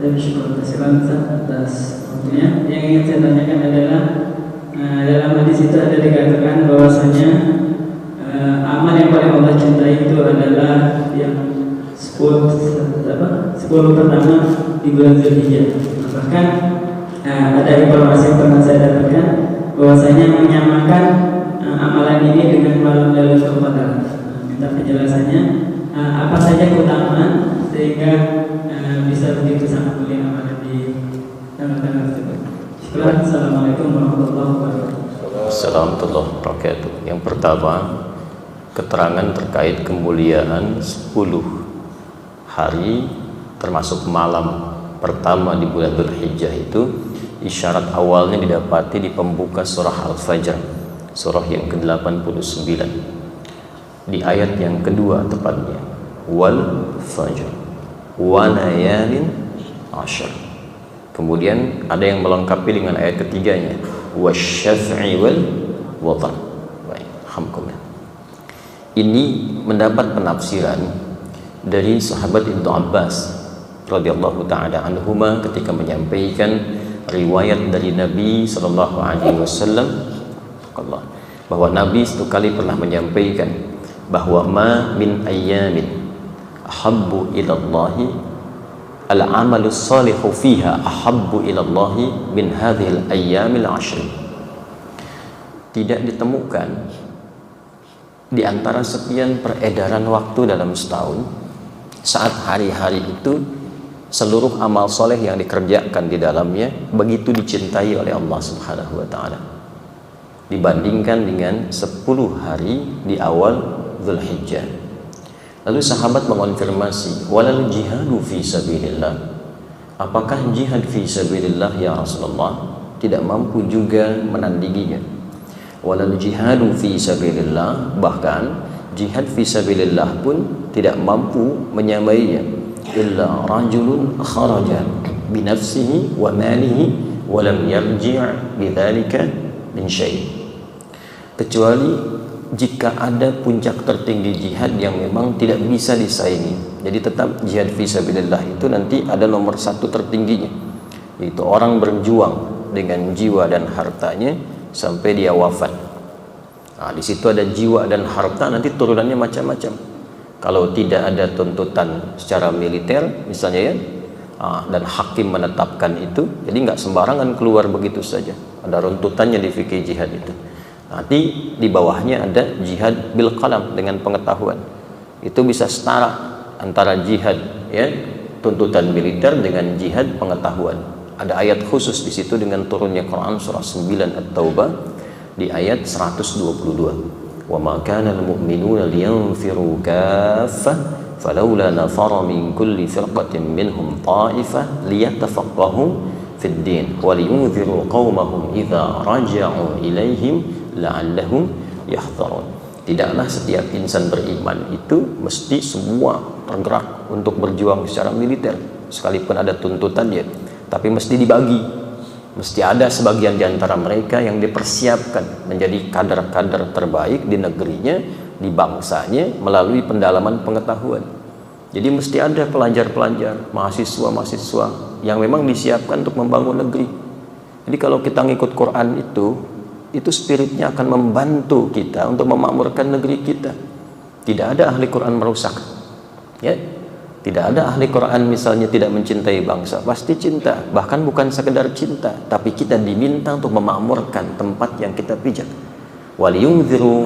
Dan syukur kasihan atas waktunya. Yang ingin saya tanyakan adalah dalam hadis itu ada dikatakan bahwasanya amal yang paling Allah cintai itu adalah yang 10 pertama di bulan Zulhijjah. Bahkan ada informasi yang pernah saya dapatkan bahwasanya menyamakan amalan ini dengan malam Lailatul Qadar. Minta penjelasannya apa saja keutamaan sehingga bisa begitu sangat mulia amalan di tanggal-tanggal tersebut. Assalamualaikum warahmatullahi wabarakatuh. Assalamualaikum warahmatullahi wabarakatuh. Yang pertama, keterangan terkait kemuliaan 10 hari termasuk malam pertama di bulan Dzulhijjah itu isyarat awalnya didapati di pembuka surah Al-Fajr, surah yang ke-89, di ayat yang kedua tepatnya, wal fajr wa layalin ashr. Kemudian ada yang melengkapi dengan ayat ketiganya, wasyaf'i wal watar. Baik, alhamdulillah. Ini mendapat penafsiran dari sahabat Ibnu Abbas radhiyallahu taala anhuma ketika menyampaikan riwayat dari Nabi sallallahu alaihi wasallam bahwa Nabi satu kali pernah menyampaikan bahwa ma min ayyamin ahabbu ila Allah al-amalu salihu fiha ahabbu ila Allah min hadhil ayyamil ashr. Tidak ditemukan di antara sekian peredaran waktu dalam setahun saat hari-hari itu seluruh amal soleh yang dikerjakan di dalamnya begitu dicintai oleh Allah Subhanahu wa ta'ala dibandingkan dengan 10 hari di awal Dzulhijjah. Lalu sahabat mengonfirmasi, walal jihadu fi sabilillah, apakah jihad fi sabilillah ya Rasulullah? Tidak mampu juga menandinginya. Walal jihadu fi sabilillah, bahkan jihad fi sabilillah pun tidak mampu menyamainya. Illa rajulun kharaja binafsihi wa malihi wa lam yarji' bidzalika min syai'. Kecuali jika ada puncak tertinggi jihad yang memang tidak bisa disaingi. Jadi tetap jihad fi sabilillah itu nanti ada nomor satu tertingginya, yaitu orang berjuang dengan jiwa dan hartanya sampai dia wafat. Nah, di situ ada jiwa dan harta, nanti turunannya macam-macam. Kalau tidak ada tuntutan secara militer misalnya ya, dan hakim menetapkan itu, jadi nggak sembarangan keluar begitu saja. Ada runtutannya di fikih jihad itu. Nanti di bawahnya ada jihad bil qalam, dengan pengetahuan. Itu bisa setara antara jihad ya tuntutan militer dengan jihad pengetahuan. Ada ayat khusus di situ dengan turunnya Quran surah 9 At-Taubah di ayat 122. Wa ma kana al-mu'minuna liyanfiru kaffah falawla nafara min kulli firqatin minhum ta'ifah liyatafaqahu fid din wa liyunziru qaumahum idza raja'u ilaihim la'allahum yahdharun. Tidaklah setiap insan beriman itu mesti semua tergerak untuk berjuang secara militer sekalipun ada tuntutannya, tapi mesti dibagi. Mesti ada sebagian di antara mereka yang dipersiapkan menjadi kader-kader terbaik di negerinya, di bangsanya melalui pendalaman pengetahuan. Jadi mesti ada pelajar-pelajar, mahasiswa-mahasiswa yang memang disiapkan untuk membangun negeri. Jadi kalau kita ngikut Quran itu spiritnya akan membantu kita untuk memakmurkan negeri kita. Tidak ada ahli Quran merusak. Ya. Tidak ada ahli Quran misalnya tidak mencintai bangsa, pasti cinta. Bahkan bukan sekedar cinta, tapi kita diminta untuk memakmurkan tempat yang kita pijak. Waliyunziru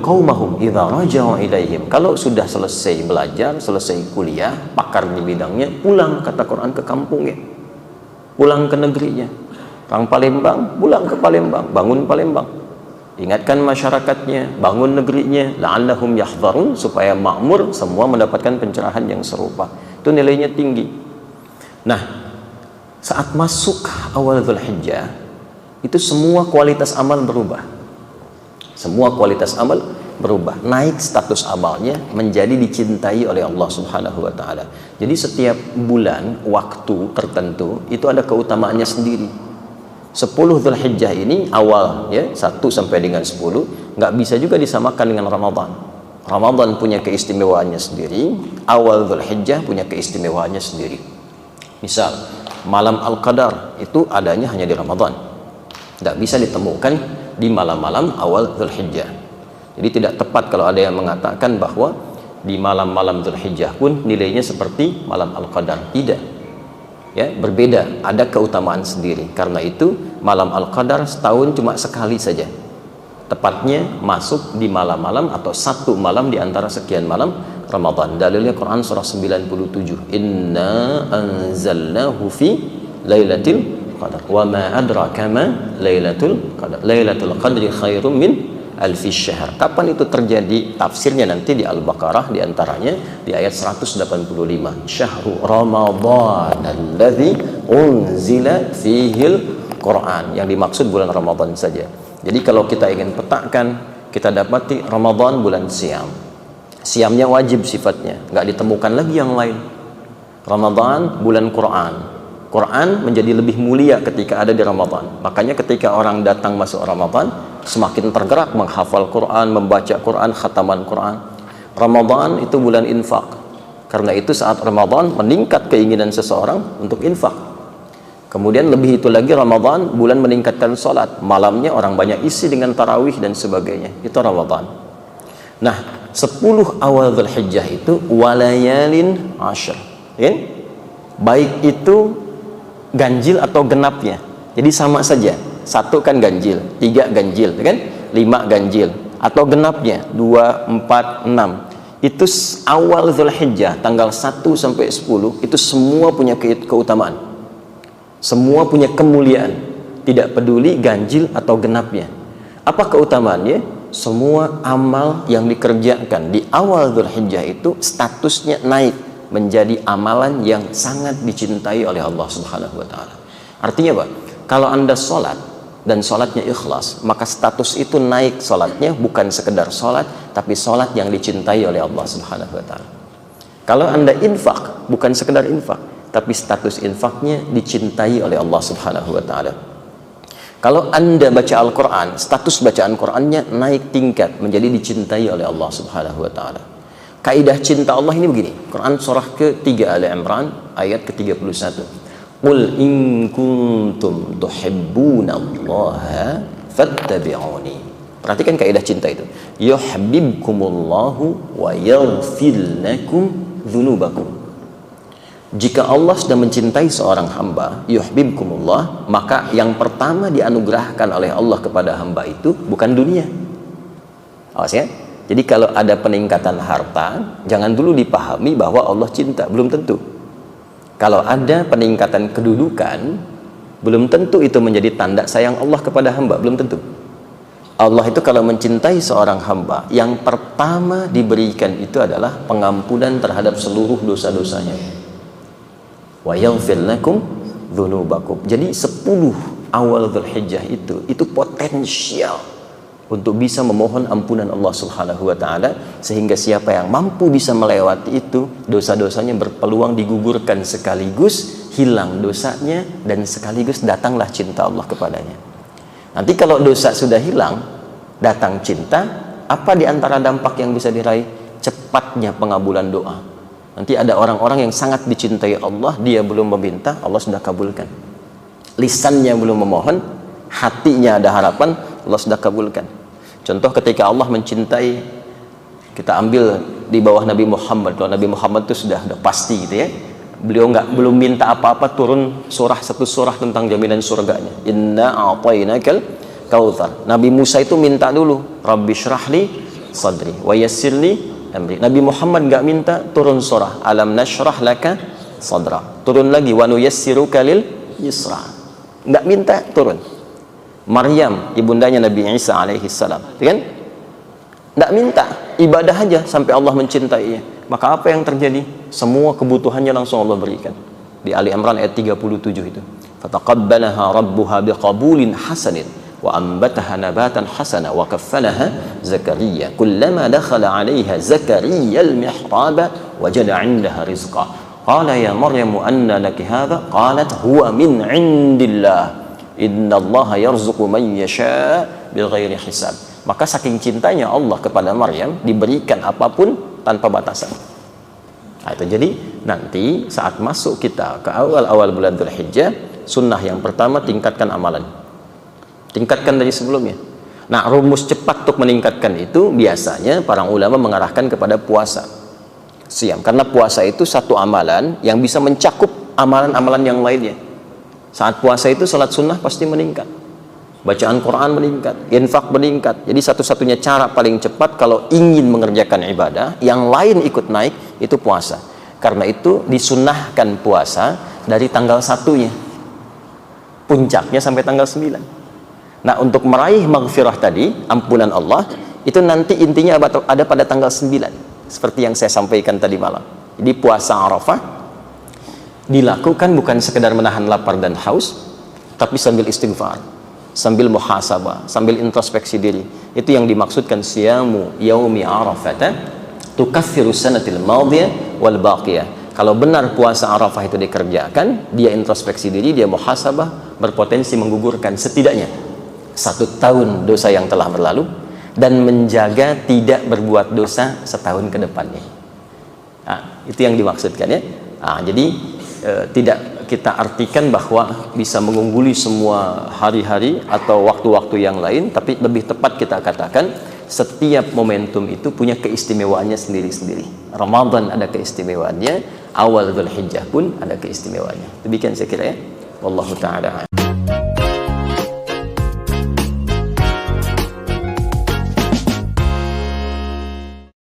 qaumahum idza raja'u ilaihim. Kalau sudah selesai belajar, selesai kuliah, pakar di bidangnya, pulang kata Quran ke kampungnya. Pulang ke negerinya. Orang Palembang, pulang ke Palembang, bangun Palembang. Ingatkan masyarakatnya, bangun negerinya, la'allahum yahdharun, supaya makmur, semua mendapatkan pencerahan yang serupa. Itu nilainya tinggi. Nah, saat masuk awal Dzulhijjah, itu semua kualitas amal berubah. Semua kualitas amal berubah. Naik status amalnya menjadi dicintai oleh Allah Subhanahu wa ta'ala. Jadi setiap bulan, waktu tertentu, itu ada keutamaannya sendiri. 10 Dzulhijjah ini awal ya 1 sampai dengan 10 nggak bisa juga disamakan dengan Ramadan. Ramadan punya keistimewaannya sendiri, awal Dzulhijjah punya keistimewaannya sendiri. Misal, malam Al-Qadar itu adanya hanya di Ramadan. Tidak bisa ditemukan di malam-malam awal Dzulhijjah. Jadi tidak tepat kalau ada yang mengatakan bahwa di malam-malam Dzulhijjah pun nilainya seperti malam Al-Qadar. Tidak. Ya, berbeda, ada keutamaan sendiri. Karena itu, malam Al-Qadar setahun cuma sekali saja. Tepatnya masuk di malam-malam atau satu malam di antara sekian malam Ramadan. Dalilnya Quran surah 97. Inna anzalnahu fi lailatul qadar. Wa ma adraka ma lailatul qadar. Lailatul qadri khairum min alfi syahr. Kapan itu terjadi? Tafsirnya nanti di Al-Baqarah, di antaranya di ayat 185. Syahrul Ramadan alladzi unzila fihil Quran. Yang dimaksud bulan Ramadan saja. Jadi kalau kita ingin petakan, kita dapati Ramadan bulan siam. Siamnya wajib sifatnya, nggak ditemukan lagi yang lain. Ramadan bulan Quran. Quran menjadi lebih mulia ketika ada di Ramadan. Makanya ketika orang datang masuk Ramadan, semakin tergerak menghafal Quran, membaca Quran, khataman Quran. Ramadan itu bulan infak. Karena itu saat Ramadan meningkat keinginan seseorang untuk infak. Kemudian lebih itu lagi Ramadan bulan meningkatkan sholat. Malamnya orang banyak isi dengan tarawih dan sebagainya. Itu Ramadan. Nah, 10 awal Dzulhijjah itu walayalin ashr. Ya? Baik itu ganjil atau genapnya. Jadi sama saja. 1 kan ganjil, 3 ganjil, kan? 5 ganjil. Atau genapnya 2, 4, 6. Itu awal Dzulhijjah tanggal 1 sampai 10 itu semua punya keutamaan. Semua punya kemuliaan, tidak peduli ganjil atau genapnya. Apa keutamaannya? Semua amal yang dikerjakan di awal Dzulhijjah itu statusnya naik menjadi amalan yang sangat dicintai oleh Allah Subhanahu wa taala. Artinya apa? Kalau Anda sholat dan sholatnya ikhlas, maka status itu naik sholatnya bukan sekedar sholat, tapi sholat yang dicintai oleh Allah Subhanahu wa taala. Kalau Anda infak, bukan sekedar infak, tapi status infaknya dicintai oleh Allah Subhanahu wa taala. Kalau Anda baca Al-Qur'an, status bacaan Qur'annya naik tingkat menjadi dicintai oleh Allah Subhanahu wa taala. Kaidah cinta Allah ini begini. Quran surah ke-3 Ali Imran ayat ke-31. Qul in kuntum tuhibbunallaha fattabi'uni. Perhatikan kaidah cinta itu. Yuhibbukumullahu wa yaghfir lakum dzunubakum. Jika Allah sudah mencintai seorang hamba, yuhibbukumullah, maka yang pertama dianugerahkan oleh Allah kepada hamba itu bukan dunia. Awas ya. Jadi kalau ada peningkatan harta, jangan dulu dipahami bahwa Allah cinta, belum tentu. Kalau ada peningkatan kedudukan, belum tentu itu menjadi tanda sayang Allah kepada hamba, belum tentu. Allah itu kalau mencintai seorang hamba, yang pertama diberikan itu adalah pengampunan terhadap seluruh dosa-dosanya. Wa yaghfir lakum dzunubakum. Jadi 10 awal Dzulhijjah itu potensial untuk bisa memohon ampunan Allah Subhanahu wa taala, sehingga siapa yang mampu bisa melewati itu, dosa-dosanya berpeluang digugurkan sekaligus hilang dosanya dan sekaligus datanglah cinta Allah kepadanya. Nanti kalau dosa sudah hilang, datang cinta, apa di antara dampak yang bisa diraih? Cepatnya pengabulan doa. Nanti ada orang-orang yang sangat dicintai Allah, dia belum meminta, Allah sudah kabulkan. Lisannya belum memohon, hatinya ada harapan, Allah sudah kabulkan. Contoh ketika Allah mencintai, kita ambil di bawah Nabi Muhammad. Kalau Nabi Muhammad itu sudah pasti gitu ya. Beliau belum minta apa-apa, turun satu surah tentang jaminan surganya. Inna a'tainakal kautsar. Nabi Musa itu minta dulu, Rabbi syrahli sadri wa yassirli amri. Nabi Muhammad nggak minta, turun surah alam nashrah laka sadra. Turun lagi wa nuyassiruka lil yusra. Nggak minta, turun. Maryam ibundanya Nabi Isa alaihi salam, kan? Nggak minta, ibadah aja sampai Allah mencintainya. Maka apa yang terjadi? Semua kebutuhannya langsung Allah berikan. Di Ali Imran ayat 37 itu. Fataqabbalaha rabbuha biqabulin hasanin wa ambataha nabatan hasana wa kaffalaha Zakaria. Kullama dakhala 'alaiha Zakaria al-mihraba wajada 'indaha rizqa. Qala ya Maryam anna laki hadha? Qalat huwa min 'indillah. Innallaha yarzuqu man yasha' bighairi hisab. Maka saking cintanya Allah kepada Maryam, diberikan apapun tanpa batasan. Nah, itu jadi nanti saat masuk kita ke awal-awal bulan Dzulhijjah, sunnah yang pertama tingkatkan amalan. Tingkatkan dari sebelumnya. Nah, rumus cepat untuk meningkatkan itu biasanya para ulama mengarahkan kepada puasa. Siam, karena puasa itu satu amalan yang bisa mencakup amalan-amalan yang lainnya. Saat puasa itu salat sunnah pasti meningkat, bacaan Quran meningkat, infak meningkat. Jadi satu-satunya cara paling cepat kalau ingin mengerjakan ibadah yang lain ikut naik itu puasa. Karena itu disunnahkan puasa dari tanggal 1-nya, puncaknya sampai tanggal 9. Nah, untuk meraih maghfirah tadi, ampunan Allah, itu nanti intinya ada pada tanggal 9, seperti yang saya sampaikan tadi malam. Jadi puasa Arafah dilakukan bukan sekedar menahan lapar dan haus, tapi sambil istighfar, sambil muhasabah, sambil introspeksi diri. Itu yang dimaksudkan siyamu yaumi arafata tukaffiru sanatil madiyah wal baqiyah. Kalau benar puasa Arafah itu dikerjakan, dia introspeksi diri, dia muhasabah, berpotensi menggugurkan setidaknya 1 tahun dosa yang telah berlalu dan menjaga tidak berbuat dosa setahun ke depannya. Nah, itu yang dimaksudkan ya. Nah, jadi tidak kita artikan bahwa bisa mengungguli semua hari-hari atau waktu-waktu yang lain, tapi lebih tepat kita katakan setiap momentum itu punya keistimewaannya sendiri-sendiri. Ramadan ada keistimewaannya, awal Dzulhijjah pun ada keistimewaannya. Demikian saya kira ya. Wallahu ta'ala.